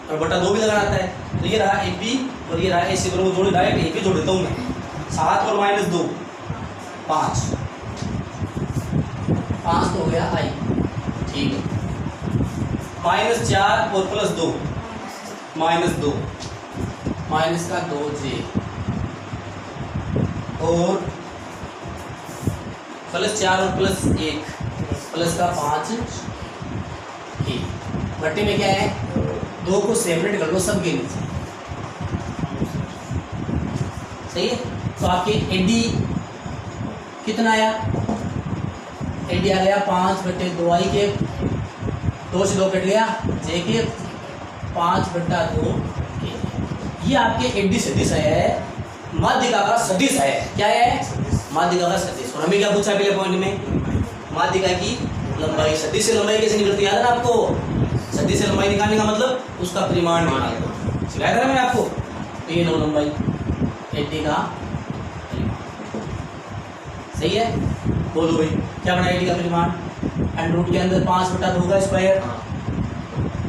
और बटा 2 भी लगाना आता है। तो ये रहा ए बी और ये रहा ए सी, दोनों को जोड़ डायरेक्ट ए बी जोड़ देता हूँ मैं। 7 और माइनस 2 5 तो हो गया आई। ठीक है। माइनस 4 और प्लस 2 माइनस 2 माइनस का 2j और प्लस 4 और प्लस 1 प्लस का 5k। बट्टे में क्या है? 2 को सेपरेट कर लो सबके नीचे। सही है। तो आपके एडी कितना आया? एडी आ गया 5/2i के, 2 से 2 कट गया, जे के 5/2 के। ये आपके एडी सदिश है, माध्यिका का सदिश है। क्या है? माध्यिका का सदिश। और हमें क्या पूछा पहले पॉइंट में? माध्यिका की लंबाई। सदिश से लंबाई कैसे निकलती है? याद है आपको? सदिश से लंबाई निकालने का मतलब उसका परिमाण निकालना। सिखाया था ना मैंने आपको? तो ये लो लंबाई एडी का परिमाण। सही है। बोलो भाई क्या बना एडी का परिमाण? √ के अंदर 5/2 का स्क्वायर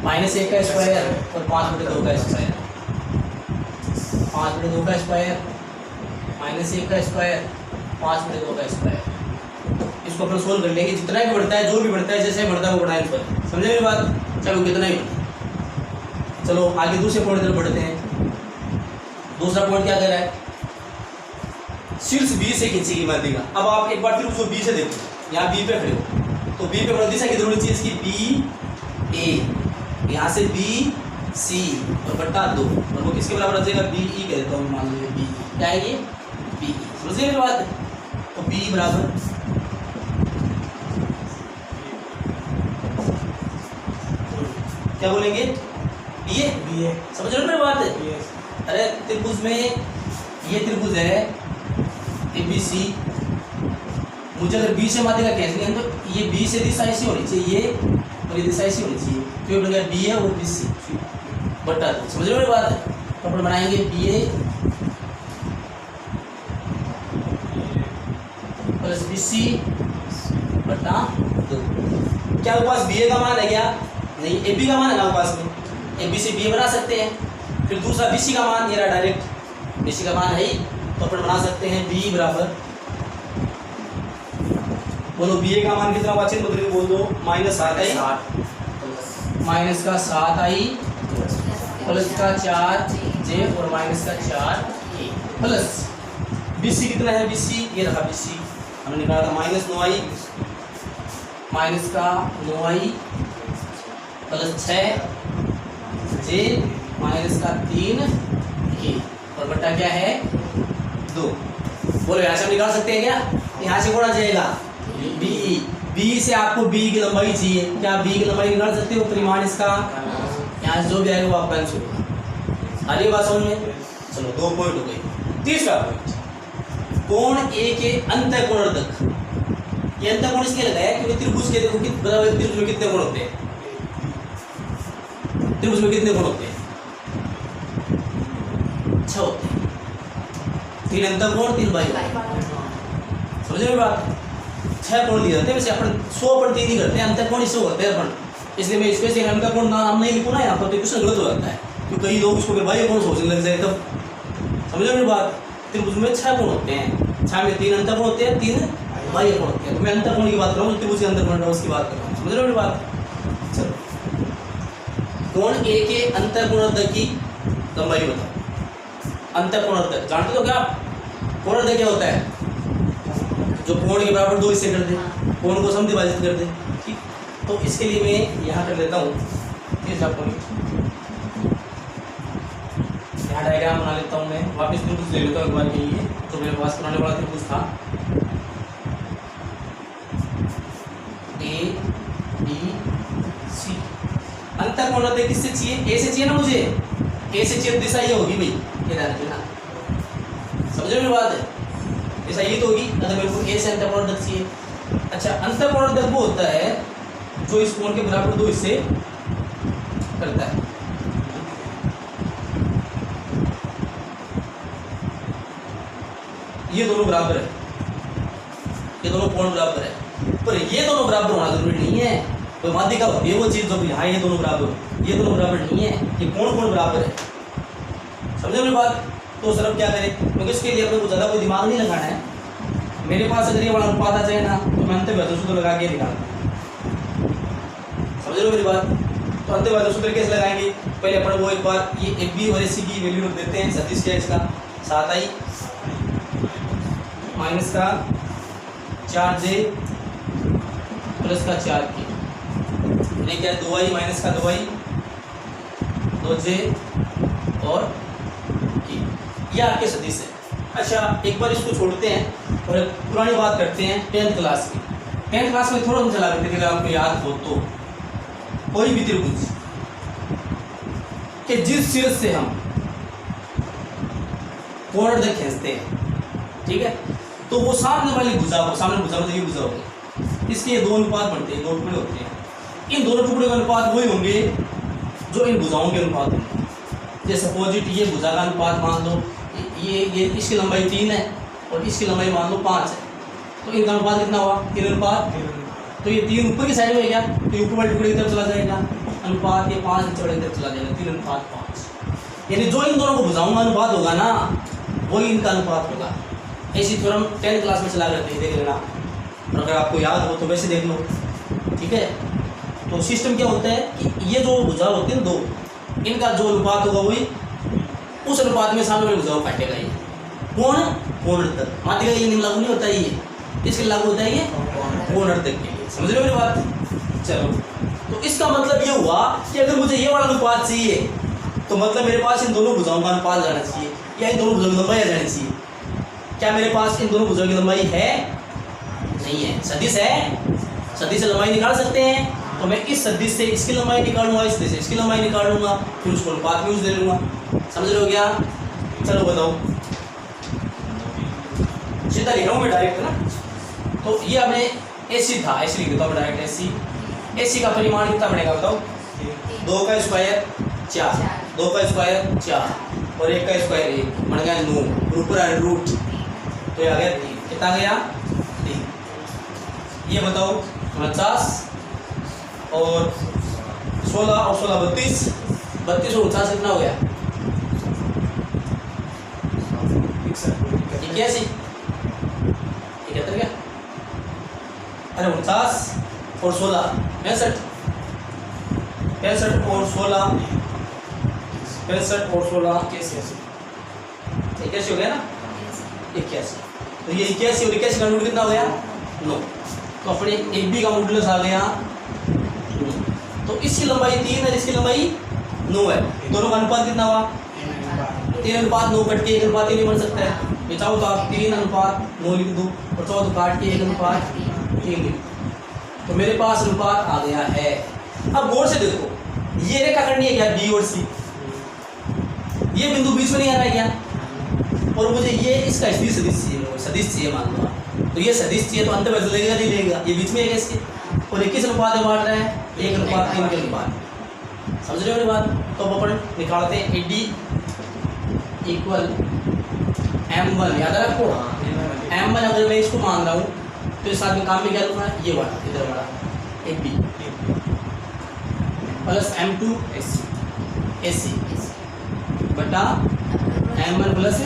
माइनस 1 का स्क्वायर और 5/2 का स्क्वायर। 5/2 का स्क्वायर माइनस 1 का स्क्वायर 5/2 का स्क्वायर। इसको अपन सोल्व कर लेंगे। जितना भी बढ़ता है, जो भी बढ़ता है, जैसे बढ़ता है वो बढ़ाएं इस पर। समझे मेरी बात? चलो कितना ही बढ़ता। चलो आगे दूसरे पॉइंट तरफ बढ़ते हैं। दूसरा पॉइंट क्या कह रहा है? शीर्ष बी से खींची गई माध्यिका। अब आप एक बार फिर उसको बी से देखो। यहाँ बी पे खड़े हो तो बी पे दिशा कितनी होनी चाहिए इसकी? बी ए, यहाँ से बी सी और बटा 2, और वो किसके बराबर आ जाएगा? बी ई कह देता हूँ, मान लीजिए बी। क्या है ये? बी। समझिए मेरी बात? तो बी बराबर क्या बोलेंगे? बी ए। समझ रहे हो मेरी बात? अरे त्रिभुज में ये त्रिभुज है ए बी सी, मुझे अगर बी से माध्यिका खींचनी है तो ये बी से दिशा ऐसी होनी चाहिए, ये और ये दिशा ऐसी होनी चाहिए। तो ये बन गया बी ए और बी सी बटा 2। समझ रहे हो मेरी बात? तो अपन बनाएंगे बी ए प्लस बी सी बटा 2। क्या आपके पास बी ए का मान है क्या? नहीं, ए बी का मान है ना आपके पास में। ए बी से बी ए बना सकते हैं। फिर दूसरा बी सी का मान, ये रहा डायरेक्ट बी सी का मान है ही, तो अपन बना सकते हैं बी बराबर, बोलो बी ए का मान कितना हुआ? चिन्ह बदल के बोल दो। -7i माइनस का 7i प्लस का 4j और माइनस का 4k। प्लस BC कितना है, BC ये रहा, BC हमने निकाला था माइनस 9i माइनस का 9i प्लस 6j माइनस का 3k और बटा क्या है 2। बोलो यहाँ से हम निकाल सकते हैं क्या, यहाँ से कौन आ जाएगा बी से आपको बी की लंबाई चाहिए, क्या बी की लंबाई निकाल सकते हो, परिमाण इसका यहाँ से जो भी आएगा वो आपका आंसर होगा। आ रही बात समझ में। चलो 2 पॉइंट हो गए। तीसरा पॉइंट, कोण ए के अंतःकोणोर्धक। ये अंतःकोण इसलिए लगाया क्योंकि त्रिभुज के देखो त्रिभुज में कितने कोण होते हैं, त्रिभुज में कितने कोण होते हैं, 6 होते हैं, 3 अंतःकोण 3 बाह्य। समझ रहे बात, 6 कोण दिए जाते हैं, वैसे अपन 100/3 ही करते हैं, अंतःकोण 100 होते हैं अपन, इसलिए मैं स्पेशल अंतःकोण नाम नहीं लिखूँ ना यहाँ पर, तो क्वेश्चन गलत हो जाता है क्योंकि कई लोग उसको बाह्य कोण सोचने लग जाए तब। समझ रहे बात, त्रिभुज में 6 कोण होते हैं, 6 में 3 अंतःकोण होते हैं, 3 बाह्य कोण होते हैं। तो मैं अंतःकोण की बात कर रहा हूँ, त्रिभुज के अंतःकोण उसकी बात कर रहा हूँ। समझ रहे बात। चलो कोण ए के अंतःकोणोर्धक की लंबाई बताओ। अंतःकोणोर्धक जानते हो क्या आप, कोणोर्धक क्या होता है, जो कोण के बराबर 2 हिस्से कर दे, कोण को समद्विभाजित कर दे। ठीक, तो इसके लिए मैं यहाँ कर लेता हूँ तीसरा पॉइंट, यहाँ डायग्राम बना लेता हूँ, मैं वापस त्रिभुज ले लेता हूँ एक बार के लिए, जो मेरे पास बनाने वाला त्रिभुज था ABC। अंतःकोणोर्धक किससे चाहिए, ए से चाहिए ना मुझे, ए से चाहिए दिशा ये होगी भाई, ये ध्यान रखना। समझ रहे मेरी बात है, दिशा ये तो होगी अगर मेरे को ए से अंतःकोणोर्धक चाहिए। अच्छा, अंतःकोणोर्धक वो होता है जो इस कोण के बराबर 2 हिस्से करता है। ये दोनों बराबर है, ये दोनों कोण बराबर है, पर ये दोनों बराबर होना जरूरी नहीं है। कोई माध्यिका होती है वो चीज जो भी, हाँ ये दोनों बराबर, ये दोनों बराबर नहीं है, ये कोण बराबर है। समझे मेरी बात। तो सर अब क्या करें, क्योंकि इसके लिए अपने को ज़्यादा कोई दिमाग नहीं लगाना है। मेरे पास अगर ये वाला अनुपात आ जाए ना तो मैं अंतर्वेद सूत्र लगा के निकालता हूँ। समझ लो मेरी बात। तो अंतर्वेद सूत्र कैसे लगाएंगे, पहले अपन वो एक बार ये एक बी और सी की वैल्यू रख देते हैं। सदिश क्या है इसका, 7i माइनस का 4j प्लस का 4k, यानी क्या 2i माइनस का 2i 2j और k, ये आपके सदिश है। अच्छा, एक बार इसको छोड़ते हैं और एक पुरानी बात करते हैं 10th क्लास की। 10th क्लास में थोड़ा हम चला करते थे, अगर आपको याद हो तो, कोई भी त्रिभुज के जिस सिर से हम कोणोर्धक खींचते हैं, ठीक है, तो वो सामने वाली भुजा को, सामने भुजा मतलब ये भुजा होगी, इसके ये 2 अनुपात बनते हैं, 2 टुकड़े होते हैं। इन दोनों टुकड़े का अनुपात वही होंगे जो इन भुजाओं के अनुपात होंगे। जैसे अपोजिट ये भुजा का अनुपात मान लो, ये इसकी लंबाई 3 है और इसकी लंबाई मान लो 5 है, तो इनका अनुपात कितना हुआ, 3 अनुपात। तो ये 3 ऊपर की साइड में गया तो ये ऊपर वाले टुकड़े की तरफ चला जाएगा अनुपात, ये 5 नीचे वाले की तरफ चला जाएगा, 3 अनुपात 5। यानी जो इन दोनों को भुजाओं का अनुपात होगा ना, वही इनका अनुपात होगा। ऐसी थ्योरम 10th क्लास में चला करते हैं, देख लेना, और अगर आपको याद हो तो वैसे देख लो, ठीक है। तो सिस्टम क्या होता है कि ये जो भुजा होती है 2, इनका जो अनुपात होगा वही उस अनुपात में सामने वाली भुजाओं काटेगा। ये कोणोर्धक, माध्यिका ये नियम लागू नहीं होता है, ये इसके लागू होता है ये कोणोर्धक के लिए। समझ रहे हो मेरी बात। चलो, तो इसका मतलब ये हुआ कि अगर मुझे ये वाला अनुपात चाहिए तो मतलब मेरे पास इन दोनों भुजाओं का अनुपात जाना चाहिए, या इन दोनों भुजाओं की लंबाई आ जानी चाहिए। क्या मेरे पास इन दोनों भुजाओं की लंबाई है, नहीं है, सदिश है, सदिश से लंबाई निकाल सकते हैं। तो मैं इस सदिश से इसकी लंबाई निकालूंगा, इस सदिश से इसकी लंबाई निकालूंगा, फिर उसको अनुपात में यूज दे लूंगा। समझ रहे हो क्या। चलो बताओ, सीधा लिख रहा हूँ मैं डायरेक्ट ना। तो ये हमने AC था, ऐसे लिख देता हूँ डायरेक्ट। AC का परिमाण कितना बनेगा बताओ, 2 का स्क्वायर 4, 2 का स्क्वायर 4 और 1 का स्क्वायर 1, बन गया 9, ऊपर रूट, तो ये आ गया 3। कितना गया 3। ये बताओ 49 और 16 और 16 32, 32 और 49 कितना हो गया 81, 71 क्या, अरे 49 और 16 65, 65 और 16 65 और 16 कैसे हो गया ना। 81। तो ये 81 और 81 का कितना हो गया 9। तो अपने एक बी का मॉडुलस आ गया 9। तो इसकी लंबाई 3 है, इसकी लंबाई 9 है। दोनों का अनुपात कितना हुआ 3:9 कट के 1:3 नहीं बन सकता है। ये चाहो तो आप 3:9 लिख दो और चाहो तो काट के 1:3 लिख दो। तो मेरे पास अनुपात आ गया है। अब गौर से देखो, ये रेखाखंड है क्या बी और सी, ये बिंदु बीच में नहीं आ रहा है क्या, और मुझे ये इसका सदिश चाहिए मान लो। तो ये सदिश चाहिए तो अंत बदलेगा नहीं लेगा, ये बीच में है इसके, और 21 अनुपात में बांट रहे हैं 1:3 के अनुपात। समझ रहे हो मेरी बात। तो अब अपन निकालते हैं एडी इक्वल m1। याद रखो m1 अगर मैं इसको मान रहा हूँ तो इस साथ में काम में क्या लूँगा, ये वाला इधर वाला एडी प्लस m2 AC बटा m1 प्लस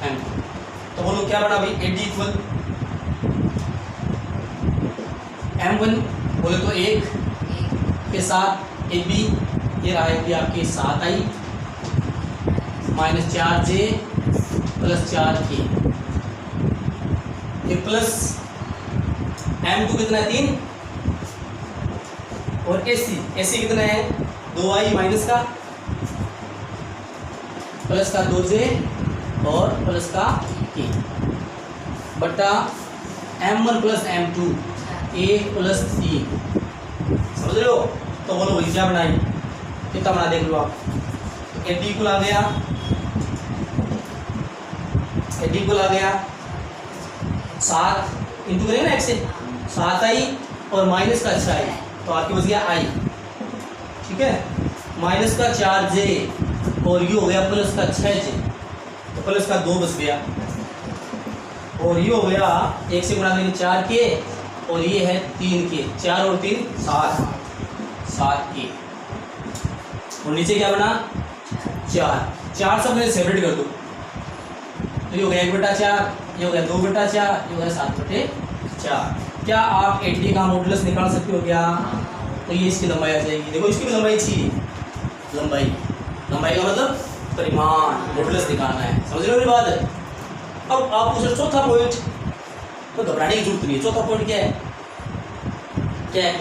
m2। तो बोलो क्या बना भाई, एडी इक्वल m1 बोले तो 1 के साथ AB, ये रहा है कि आपकी 7i minus 4j plus 4k, ये प्लस m2 कितना है 3, और AC कितना है 2i माइनस का प्लस का 2j और प्लस का k बटा m1 प्लस m2 1 प्लस 3। समझ रहे हो। तो बोलो भाई क्या बनाई, कितना बना देख लो आप। तो एडी को ला गया, एडी को ला गया 7 इंटू करेंगे ना 1 से 7i और माइनस का 6i, तो आपके बच गया i, ठीक है, माइनस का 4j और ये हो गया प्लस का 6j, तो प्लस का 2 बच गया, और ये हो गया 1 से गुणा करेंगे 4k और ये है 3k, 4 और 3 7k, और नीचे क्या बना 4 सब में सेपरेट कर दो, तो ये हो गया 1/4, ये हो गया 2/4, ये हो गया 7/4। क्या आप एडी का मॉडुलस निकाल सकते हो क्या, तो ये इसकी लंबाई आ जाएगी। देखो इसकी भी लंबाई चाहिए, लंबाई का मतलब परिमाण, मॉडुलस निकालना है। समझ रहे हो मेरी बात। अब आप पूछ रहे चौथा पॉइंट, तो घबराने की जरूरत नहीं है। चौथा पॉइंट क्या है,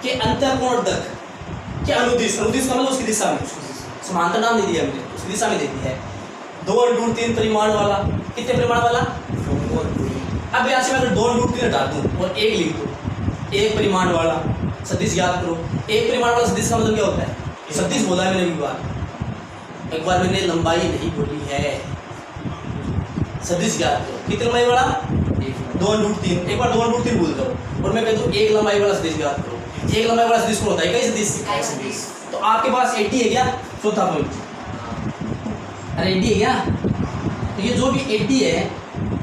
कि अंतःकोणोदक के अनुदिश का मतलब उसकी दिशा में, समांतर नाम नहीं दिया हमने, उसकी दिशा में दे दिया है 2√3 परिमाण वाला। कितने परिमाण वाला, अब यहाँ से मैं अगर 2√3 हटा दूँ और 1 लिख दूँ, 1 परिमाण वाला सदिश याद करो। 1 परिमाण वाला सदिश का मतलब क्या होता है, सदिश बोला है मैंने एक बार मैंने लंबाई नहीं बोली है। सदिश याद करो, कितने लंबाई वाला 2√3, एक बार 2√3 बोल दो और मैं कहता हूँ 1 लंबाई वाला सदिश याद करो। 1 लंबाई वाला सदिश कौन होता है, कई सदिश। तो आपके पास 80 है क्या, चौथा पॉइंट, अरे 80 है क्या, तो ये जो भी 80 है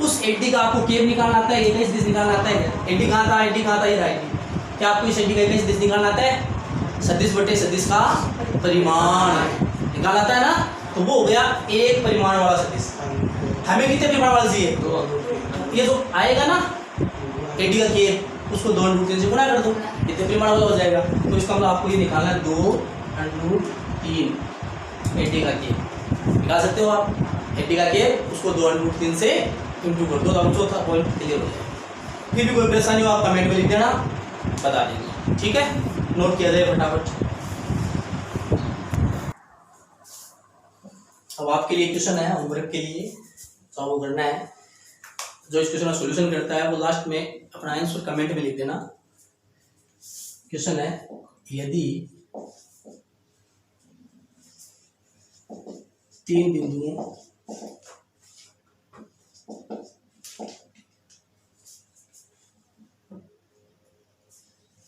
उस 80 का आपको केव निकालना आता है, एक सदिश निकालना आता है। 80 कहाँ था, 80 कहाँ था, ये रहा 80। क्या आपको इस 80 का एक सदिश निकालना आता है, सदिश बटे सदिश का परिमाण निकाल आता है ना। तो वो हो गया 1 परिमाण वाला सदिश। हमें कितने परिमाण वाला चाहिए, ये जो आएगा ना 80 का केव, उसको 2√3 से गुणा कर दो, कितने परिमाण वाला हो जाएगा। तो इसका मतलब आपको ये निकालना है 2√3 80 का केव निकाल सकते हो आप। 80 का केव उसको 2√3 से इंटू कर दो, तो आप चौथा पॉइंट क्लियर हो जाएगा। फिर भी कोई परेशानी हो आप कमेंट में लिख देना, बता देंगे, ठीक है, नोट किया जाए फटाफट। अब आपके लिए क्वेश्चन है होमवर्क के लिए, तो आपको करना है, जो इस क्वेश्चन का सॉल्यूशन करता है वो लास्ट में अपना आंसर कमेंट में लिख देना। क्वेश्चन है, यदि 3 बिंदुओं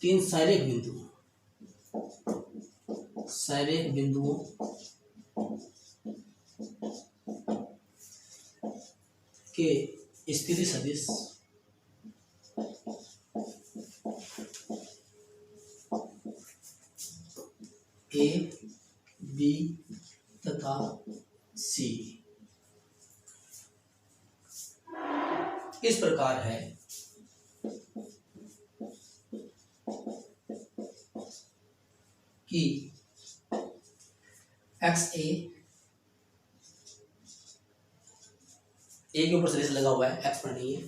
तीन सैरिक बिंदुओं के स्थिति सदिश ए, बी तथा सी इस प्रकार है कि XA ए के ऊपर सदिश लगा हुआ है, एक्स पर नहीं है,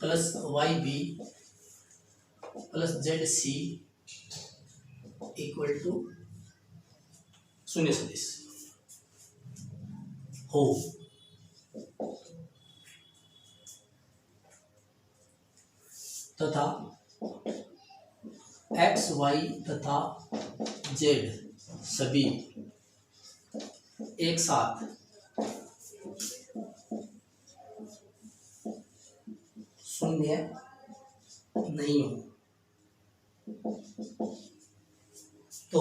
plus y b plus z c equal to शून्य सदिश हो तथा एक्स वाई तथा जेड सभी एक साथ शून्य नहीं हो, तो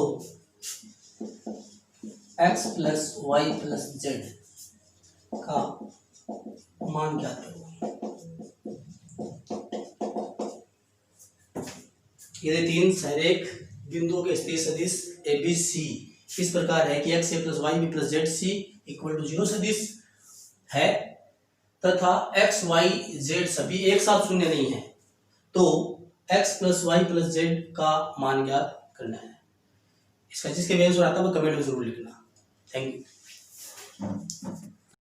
x plus y plus z का मान क्या करो। यदि तीन सहायक बिंदुओं के स्थिर सदिश ए बी सी इस प्रकार है कि x a plus y b plus z c equal to 0 सदिश है तथा एक्स वाई जेड सभी एक साथ शून्य नहीं है, तो x plus y plus z का मान ज्ञात करना है। इसका जिसके आंसर आता है वो कमेंट में जरूर लिखना। Thank you.